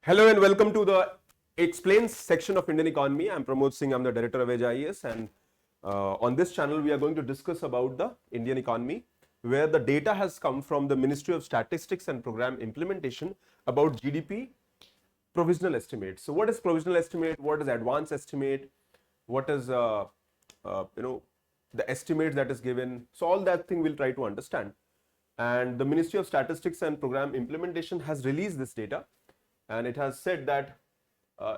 Hello and welcome to the Explains section of Indian Economy. I'm Pramod Singh, I'm the Director of HIES, and on this channel we are going to discuss about the Indian economy, where the data has come from the Ministry of Statistics and Program Implementation about GDP Provisional Estimates. So what is provisional estimate? What is advance estimate? What is the estimate that is given? So all that thing we'll try to understand. And the Ministry of Statistics and Program Implementation has released this data. And it has said that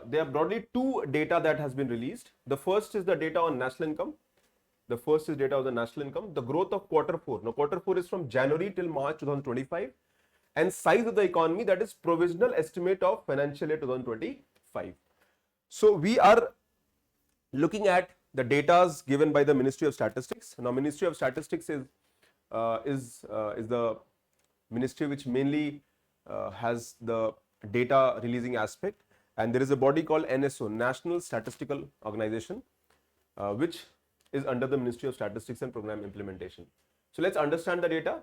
there are broadly two data that has been released. The first is the data on national income. The first is data on the national income. The growth of quarter 4. Now quarter 4 is from January till March 2025. And size of the economy, that is provisional estimate of financial year 2025. So we are looking at the data given by the Ministry of Statistics. Now Ministry of Statistics is the ministry which mainly has the data releasing aspect, and there is a body called NSO, National Statistical Organization, which is under the Ministry of Statistics and Program Implementation. So let's understand the data.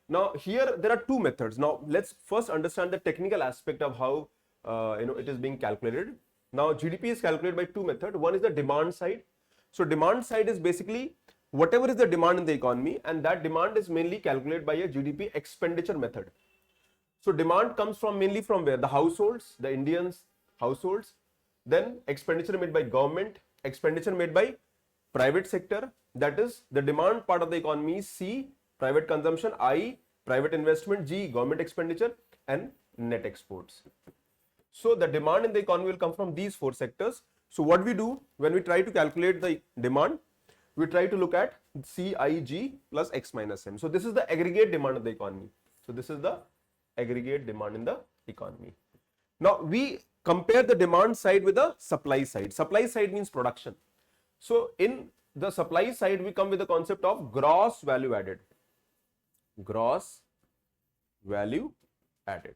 Now here there are two methods. Now let's first understand the technical aspect of how it is being calculated. Now GDP is calculated by two methods. One is the demand side. So demand side is basically whatever is the demand in the economy, and that demand is mainly calculated by a GDP expenditure method. So demand comes from mainly from where? The households, the Indians households, then expenditure made by government, expenditure made by private sector, that is the demand part of the economy is C, private consumption, I, private investment, G, government expenditure, and net exports. So the demand in the economy will come from these four sectors. So what we do when we try to calculate the demand, we try to look at C, I, G plus X minus M. So this is the aggregate demand of the economy. So this is the aggregate demand in the economy. Now we compare the demand side with the supply side. Supply side means production. So in the supply side we come with the concept of gross value added. Gross value added.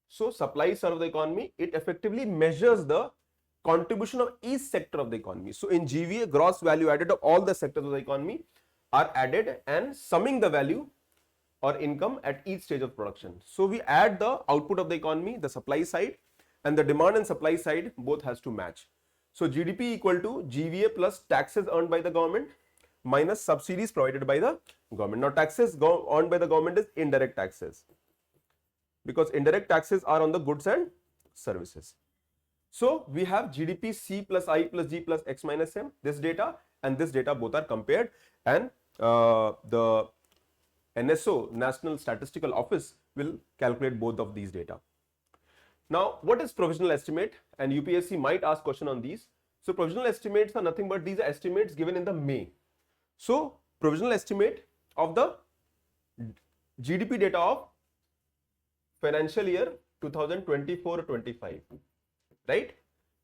So supply side of the economy, it effectively measures the contribution of each sector of the economy. So in GVA, gross value added of all the sectors of the economy are added and summing the value or income at each stage of production. So we add the output of the economy, the supply side, and the demand and supply side both has to match. So GDP equal to GVA plus taxes earned by the government minus subsidies provided by the government. Now taxes earned by the government is indirect taxes, because indirect taxes are on the goods and services. So we have GDP C plus I plus G plus X minus M, this data and this data both are compared, and the NSO, National Statistical Office, will calculate both of these data. Now, what is provisional estimate? And UPSC might ask question on these. So, provisional estimates are nothing but these are estimates given in the May. So, provisional estimate of the GDP data of financial year 2024-25, right?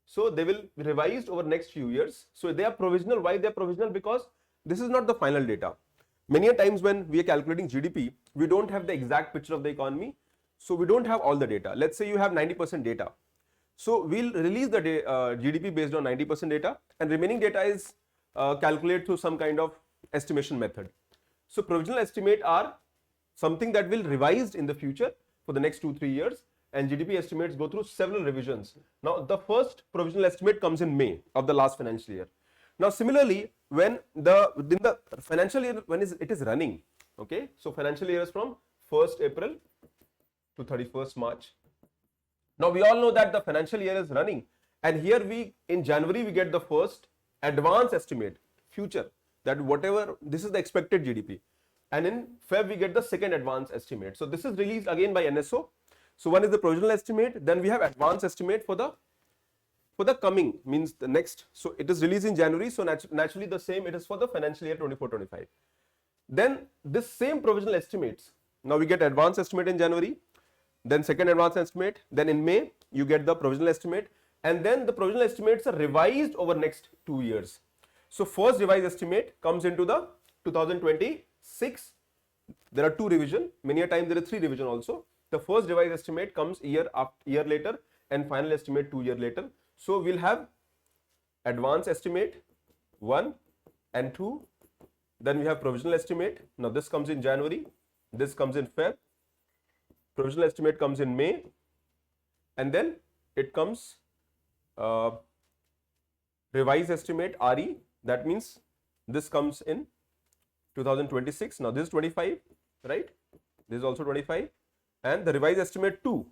So, they will be revised over next few years. So, they are provisional. Why they are provisional? Because this is not the final data. Many a times when we are calculating GDP, we don't have the exact picture of the economy. So we don't have all the data. Let's say you have 90% data. So we'll release the GDP based on 90% data, and remaining data is calculated through some kind of estimation method. So provisional estimate are something that will revised in the future for the next 2-3 years, and GDP estimates go through several revisions. Now the first provisional estimate comes in May of the last financial year. Now similarly, when in the financial year when it is running, okay, so financial year is from 1st April to 31st March. Now we all know that the financial year is running, and here we in January we get the first advance estimate, future, that whatever this is the expected GDP, and in Feb we get the second advance estimate. So this is released again by NSO. So one is the provisional estimate, then we have advance estimate for the coming, means the next. So it is released in January, so naturally the same it is for the financial year 24-25. Then this same provisional estimates, now we get advance estimate in January, then second advance estimate, then in May you get the provisional estimate, and then the provisional estimates are revised over next 2 years. So first revised estimate comes into the 2026. There are 2 revision, many a time there are 3 revision also. The first revised estimate comes year later, and final estimate 2 years later. So we'll have advance estimate 1 and 2, then we have provisional estimate. Now this comes in January, this comes in Feb, provisional estimate comes in May, and then it comes revised estimate RE, that means this comes in 2026. Now this is 25, right? This is also 25, and the revised estimate 2,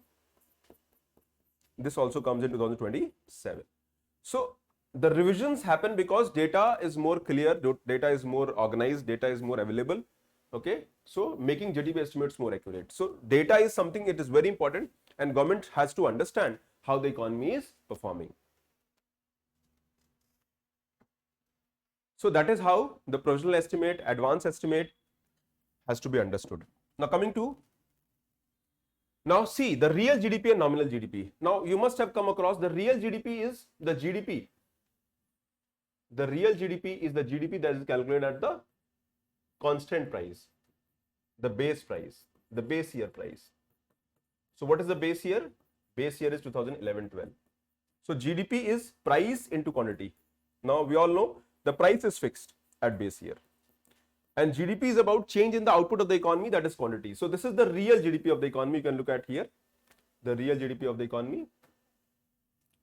this also comes in 2027. So the revisions happen because data is more clear, data is more organized, data is more available. Okay, so making GDP estimates more accurate. So data is something, it is very important, and government has to understand how the economy is performing. So that is how the provisional estimate, advanced estimate has to be understood. Now coming to, now see the real GDP and nominal GDP. Now you must have come across the real GDP is the GDP. The real GDP is the GDP that is calculated at the constant price, the base price, the base year price. So what is the base year? Base year is 2011-12. So GDP is price into quantity. Now we all know the price is fixed at base year, and GDP is about change in the output of the economy, that is quantity. So this is the real GDP of the economy. You can look at here the real GDP of the economy.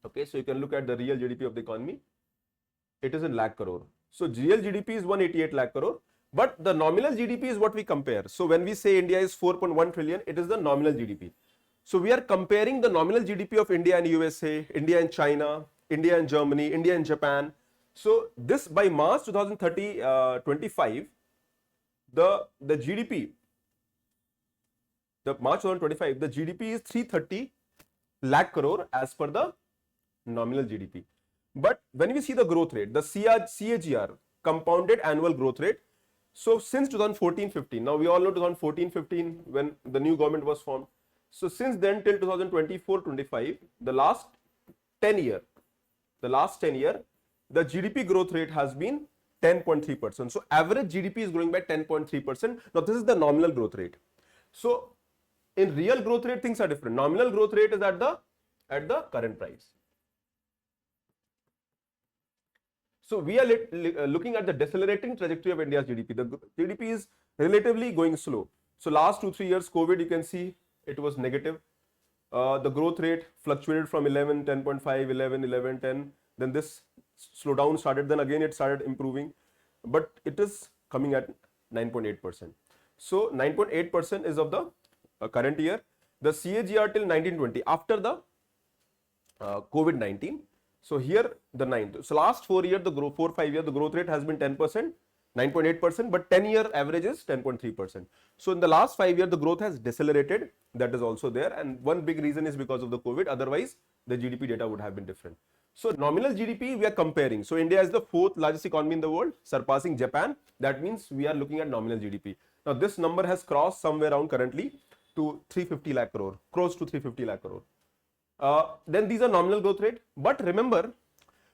Okay, so you can look at the real GDP of the economy. It is in lakh crore. So real GDP is 188 lakh crore, but the nominal GDP is what we compare. So when we say India is 4.1 trillion, it is the nominal GDP. So we are comparing the nominal GDP of India and USA, India and China, India and Germany, India and Japan. So this by March 2025, the GDP, the March 2025, the GDP is 330 lakh crore as per the nominal GDP. But when we see the growth rate, the CAGR, compounded annual growth rate, so since 2014-15, now we all know 2014-15 when the new government was formed. So since then till 2024-25, the last 10 year, the GDP growth rate has been 10.3%. So average GDP is growing by 10.3%. Now this is the nominal growth rate. So in real growth rate, things are different. Nominal growth rate is at the current price. So we are looking at the decelerating trajectory of India's GDP. The GDP is relatively going slow. So last 2-3 years, COVID, you can see it was negative. The growth rate fluctuated from 11, 10.5, 11, 11, 10. Then this slowdown started. Then again, it started improving. But it is coming at 9.8%. So 9.8% is of the current year. The CAGR till 1920, after the COVID-19. So here the 9. So last 4 years, the 4-5 years, the growth rate has been 10%, 9.8%, but 10-year average is 10.3%. So in the last 5 years, the growth has decelerated. That is also there. And one big reason is because of the COVID. Otherwise, the GDP data would have been different. So nominal GDP, we are comparing. So India is the 4th largest economy in the world, surpassing Japan. That means we are looking at nominal GDP. Now this number has crossed somewhere around currently to 350 lakh crore, close to 350 lakh crore. Then these are nominal growth rate. But remember,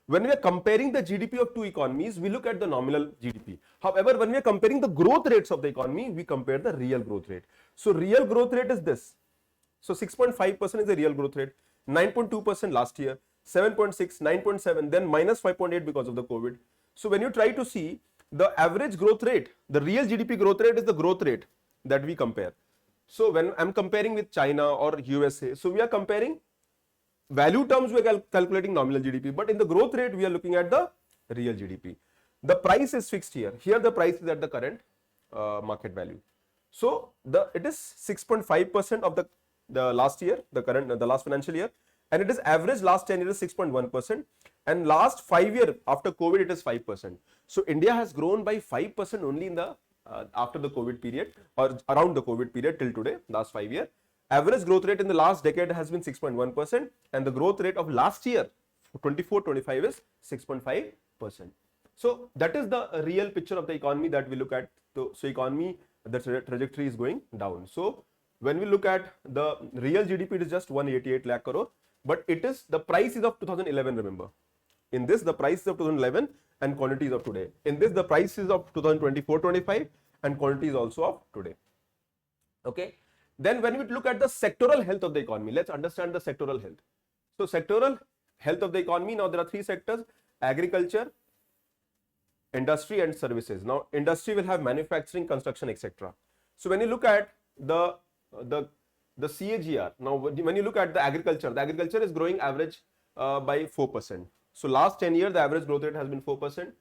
when we are comparing the GDP of two economies, we look at the nominal GDP. However, when we are comparing the growth rates of the economy, we compare the real growth rate. So real growth rate is this. So 6.5% is the real growth rate, 9.2% last year, 7.6, 9.7, then minus 5.8 because of the COVID. So when you try to see the average growth rate, the real GDP growth rate is the growth rate that we compare. So when I'm comparing with China or USA, so we are comparing value terms, we are calculating nominal GDP, but in the growth rate, we are looking at the real GDP. The price is fixed here. Here, the price is at the current market value. So it is 6.5% of the last year, the last financial year, and it is average last 10 years 6.1%, and last 5 years after COVID, it is 5%. So India has grown by 5% only in the after the COVID period or around the COVID period till today, last 5 years. Average growth rate in the last decade has been 6.1%, and the growth rate of last year 24-25 is 6.5%. So that is the real picture of the economy that we look at. So economy, the trajectory is going down. So when we look at the real GDP, it is just 188 lakh crore, but it is the price is of 2011. Remember, in this the price is of 2011 and quantity is of today. In this the price is of 2024-25 and quantity is also of today. Okay. Then when we look at the sectoral health of the economy, let's understand the sectoral health. So sectoral health of the economy, now there are 3 sectors: agriculture, industry and services. Now industry will have manufacturing, construction, etc. So when you look at the the CAGR. Now, when you look at the agriculture is growing average by 4%. So last 10 years, the average growth rate has been 4%.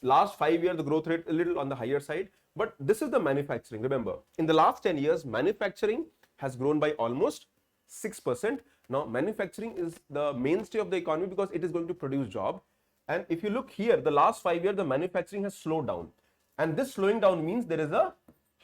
Last 5 years, the growth rate a little on the higher side. But this is the manufacturing. Remember, in the last 10 years, manufacturing has grown by almost 6%. Now, manufacturing is the mainstay of the economy because it is going to produce job. And if you look here, the last 5 years, the manufacturing has slowed down. And this slowing down means there is a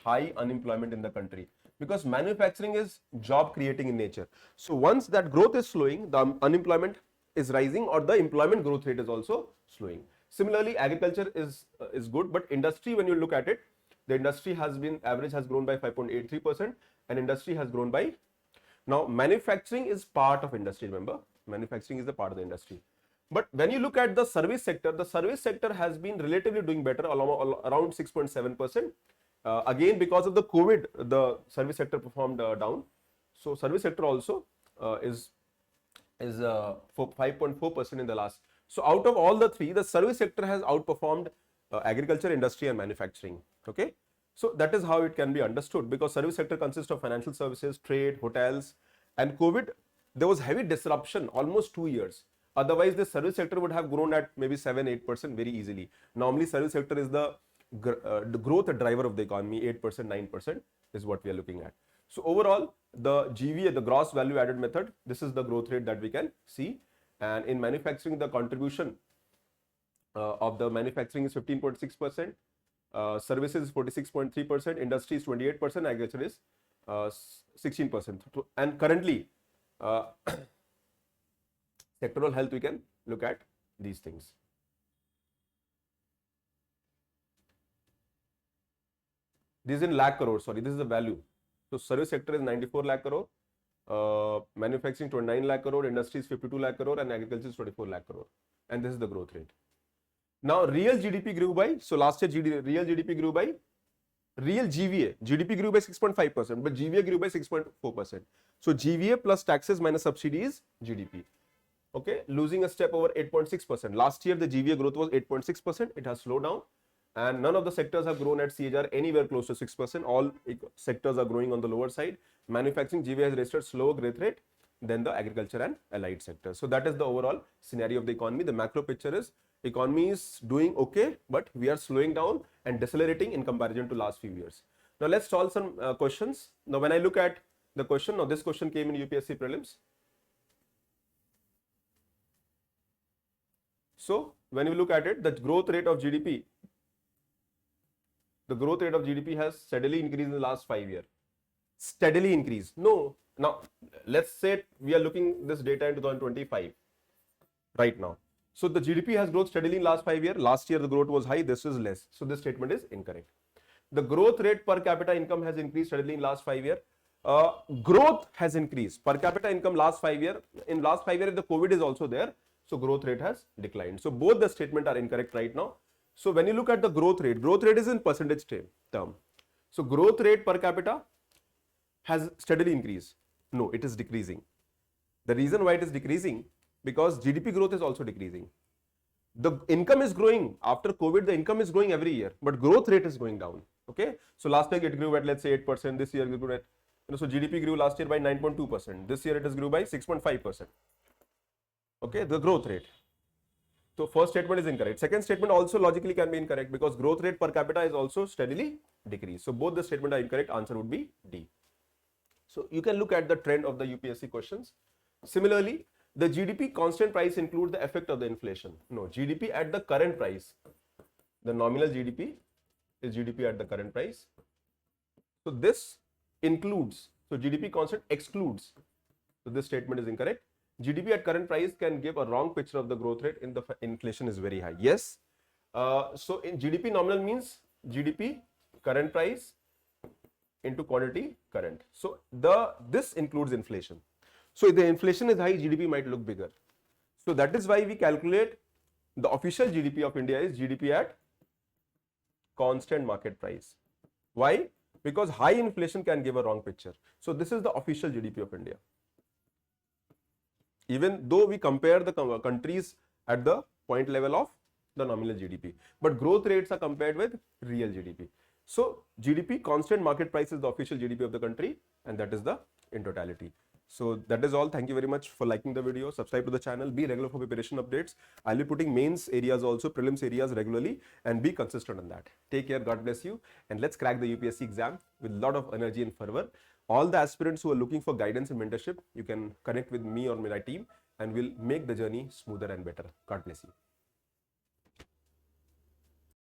high unemployment in the country because manufacturing is job creating in nature. So once that growth is slowing, the unemployment is rising or the employment growth rate is also slowing. Similarly, agriculture is good, but industry, when you look at it, the industry has been, average has grown by 5.83% and industry has grown by, now manufacturing is part of industry, remember, manufacturing is a part of the industry. But when you look at the service sector has been relatively doing better, around 6.7%. Again, because of the COVID, the service sector performed down. So service sector also is 5.4% in the last. So out of all the three, the service sector has outperformed agriculture, industry and manufacturing. Okay. So that is how it can be understood, because service sector consists of financial services, trade, hotels, and COVID, there was heavy disruption, almost 2 years. Otherwise, the service sector would have grown at maybe 7-8% very easily. Normally, service sector is the growth driver of the economy, 8%, 9% is what we are looking at. So overall, the GVA, the gross value added method, this is the growth rate that we can see. And in manufacturing, the contribution of the manufacturing is 15.6%, services is 46.3%, industry is 28%, agriculture is 16%. And currently, sectoral health, we can look at these things. This is in lakh crore, sorry, this is the value. So service sector is 94 lakh crore, manufacturing 29 lakh crore, industry is 52 lakh crore, and agriculture is 24 lakh crore. And this is the growth rate. Now, real GDP grew by, so last year real GDP grew by, real GVA, GDP grew by 6.5%, but GVA grew by 6.4%. So GVA plus taxes minus subsidy is GDP. Okay, losing a step over 8.6%. Last year, the GVA growth was 8.6%. It has slowed down. And none of the sectors have grown at CAGR anywhere close to 6%. All sectors are growing on the lower side. Manufacturing GVA has registered slower growth rate than the agriculture and allied sectors. So that is the overall scenario of the economy. The macro picture is economy is doing okay, but we are slowing down and decelerating in comparison to last few years. Now let's solve some questions. Now when I look at the question, now this question came in UPSC prelims. So when you look at it, the growth rate of GDP, the growth rate of GDP has steadily increased in the last 5 years. Steadily increased. No. Now, let's say we are looking this data in 2025 right now. So the GDP has grown steadily in last 5 years. Last year the growth was high. This is less. So this statement is incorrect. The growth rate per capita income has increased steadily in last 5 years. Growth has increased. Per capita income last 5 years. In last 5 years, the COVID is also there. So growth rate has declined. So both the statement are incorrect right now. So when you look at the growth rate is in percentage term. So growth rate per capita has steadily increased. No, it is decreasing. The reason why it is decreasing, because GDP growth is also decreasing. The income is growing. After COVID, the income is growing every year, but growth rate is going down. Okay. So last year it grew at, let's say, 8%. This year it grew at, so GDP grew last year by 9.2%. This year it has grew by 6.5%. Okay, the growth rate. So first statement is incorrect. Second statement also logically can be incorrect because growth rate per capita is also steadily decreased. So both the statement are incorrect. Answer would be D. So you can look at the trend of the UPSC questions. Similarly, the GDP constant price includes the effect of the inflation. No, GDP at the current price. The nominal GDP is GDP at the current price. So this includes, so GDP constant excludes. So this statement is incorrect. GDP at current price can give a wrong picture of the growth rate in the inflation is very high. Yes. So in GDP nominal means GDP current price into quantity current. So this includes inflation. So if the inflation is high, GDP might look bigger. So that is why we calculate the official GDP of India is GDP at constant market price. Why? Because high inflation can give a wrong picture. So this is the official GDP of India. Even though we compare the countries at the point level of the nominal GDP, but growth rates are compared with real GDP. So GDP constant market price is the official GDP of the country, and that is the in totality. So that is all. Thank you very much for liking the video. Subscribe to the channel. Be regular for preparation updates. I'll be putting mains areas also, prelims areas regularly, and be consistent on that. Take care. God bless you. And let's crack the UPSC exam with a lot of energy and fervor. All the aspirants who are looking for guidance and mentorship, you can connect with me or my team, and we'll make the journey smoother and better. God bless you.